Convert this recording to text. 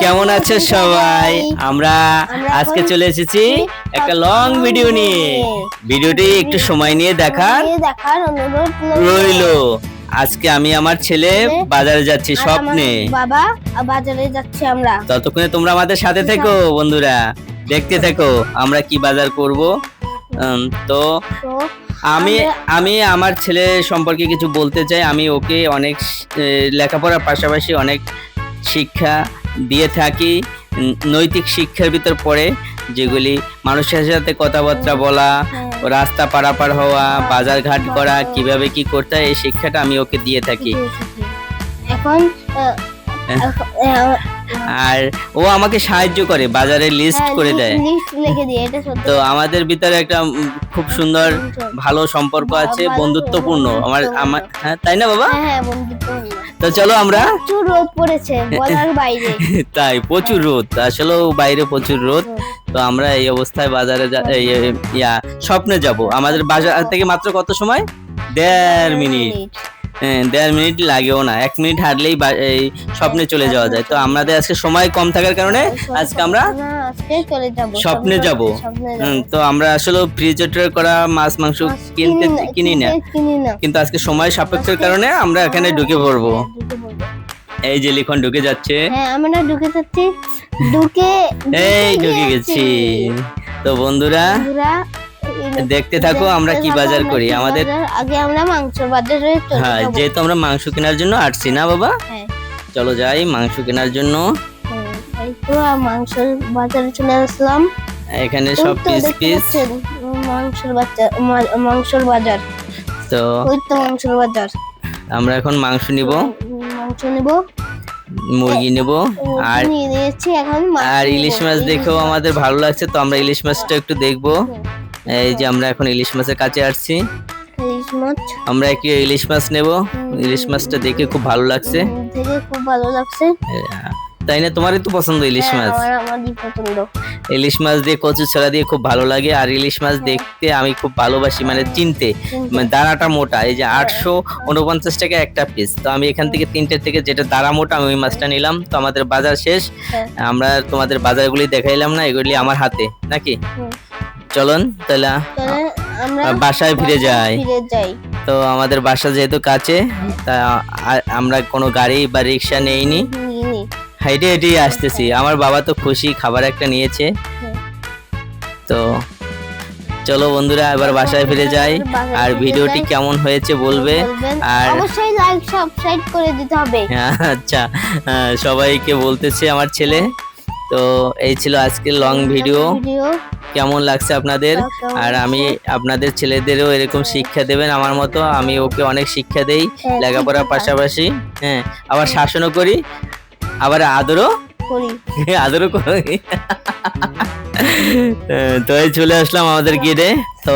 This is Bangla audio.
কেমন আছো সবাই? আমরা আজকে চলে এসেছি একটা লং ভিডিও নিয়ে। ভিডিওটি একটু সময় নিয়ে দেখার অনুরোধ রইলো। আজকে আমি আমার ছেলে বাজারে যাচ্ছি স্বপ্নে। বাবা বাজারে যাচ্ছি আমরা। ততক্ষণে তোমরা আমাদের সাথে থেকো বন্ধুরা, দেখতে থেকো আমরা কি বাজার করব। তো আমি আমার ছেলে সম্পর্কে কিছু বলতে চাই। আমি ওকে অনেক লেখাপড়ার পাশাপাশি অনেক শিক্ষা দিয়ে থাকি। নৈতিক শিক্ষার ভিতর পড়ে যেগুলি মানুষের সাথে কথাবার্তা বলা, রাস্তা পারাপার হওয়া, বাজার ঘাট করা, কিভাবে কি করতে হয় এই শিক্ষাটা আমি ওকে দিয়ে থাকি। এখন আর ও আমাকে সাহায্য করে, বাজারে লিস্ট করে দেয়। তো আমাদের ভিতরে একটা খুব সুন্দর ভালো সম্পর্ক আছে, বন্ধুত্বপূর্ণ। আমার হ্যাঁ, তাই না বাবা? হ্যাঁ, বন্ধুত্বপূর্ণ। তো চলো আমরা। প্রচুর রোদ পড়েছে বলার বাইরে। তাই প্রচুর রোদ, আসলে বাইরে প্রচুর রোদ। তো আমরা এই অবস্থায় বাজারে স্বপ্নে যাব। আমাদের বাজার থেকে মাত্র কত সময়? 1.5 মিনিট। 1.5 মিনিট লাগেও না, 1 মিনিট হাঁটলেই এই স্বপ্নে চলে যাওয়া যায়। তো আমাদের আজকে সময় কম থাকার কারণে আজকে আমরা স্বপ্নে যাব। তো আমরা আসলে ফ্রিজে করা মাছ মাংস কিনি না, কিন্তু আজকে সময় সাপেক্ষের কারণে আমরা এখানে ঢুকে পড়বো। এই যে লিখন ঢুকে যাচ্ছে। হ্যাঁ, আমরা ঢুকে গেছি। গেছি। তো বন্ধুরা দেখতে থাকো আমরা কি বাজার করি। আমাদের আগে আমরা মাংসের বাজারে চলে যাব। হ্যাঁ, যেহেতু আমরা মাংস কেনার জন্য আসছি না বাবা? হ্যাঁ, চলো যাই মাংস কেনার জন্য। এই তো মাংসের বাজারে চলে আসলাম। এখানে সব পিস মাংসের বাজার। তো ওই তো মাংসের বাজার। আমরা এখন মাংস নিব, মুরগি নেব। আর আর ইলিশ মাছ দেখেও আমাদের ভালো লাগছে, তো আমরা ইলিশ মাছটা একটু দেখবো। এই যে আমরা এখন ইলিশ মাছের কাছে আসছি। আমরা একটু ইলিশ মাছ নেব। ইলিশ মাছটা দেখে খুব ভালো লাগছে। তাই না? তোমারই তো পছন্দ ইলিশ মাছ? ইলিশ মাছ দিয়ে কচু ছড়া দিয়ে খুব ভালো লাগে। আর ইলিশ মাছ দেখতে আমি খুব ভালোবাসি, মানে চিনতে, মানে দানাটা মোটা। এই যে 849 টাকা একটা পিস। তো আমি এখান থেকে 3টে থেকে যেটা দানা মোটা আমি ওই মাছটা নিলাম। তো আমাদের বাজার শেষ। আমরা তোমাদের বাজারগুলি দেখাইলাম না, এগুলি আমার হাতে নাকি? চলুন তাহলে বাসায় ফিরে যাই। তো আমাদের বাসা যেহেতু কাছে, তা আমরা কোনো গাড়ি বা রিক্সা নেইনি, হেঁটে হেঁটেই আসতেছি। আমার বাবা তো খুশি, খাবার একটা নিয়েছে। তো চলো বন্ধুরা এবার বাসায় ফিরে যাই। আর ভিডিওটি কেমন হয়েছে বলবে, আর অবশ্যই লাইক সাবস্ক্রাইব করে দিতে হবে। আচ্ছা, সবাইকে বলতেছে আমার ছেলে। তো এই ছিল আজকের লং ভিডিও। কেমন লাগছে আপনাদের? আর আমি আপনাদের ছেলেদেরও এরকম শিক্ষা দেবেন আমার মতো। আমি ওকে অনেক শিক্ষা দেই লেখাপড়ার পাশাপাশি। হ্যাঁ, আবার শাসনও করি, আবার আদরও করি। তো এই চলে আসলাম আমাদের গেটে। তো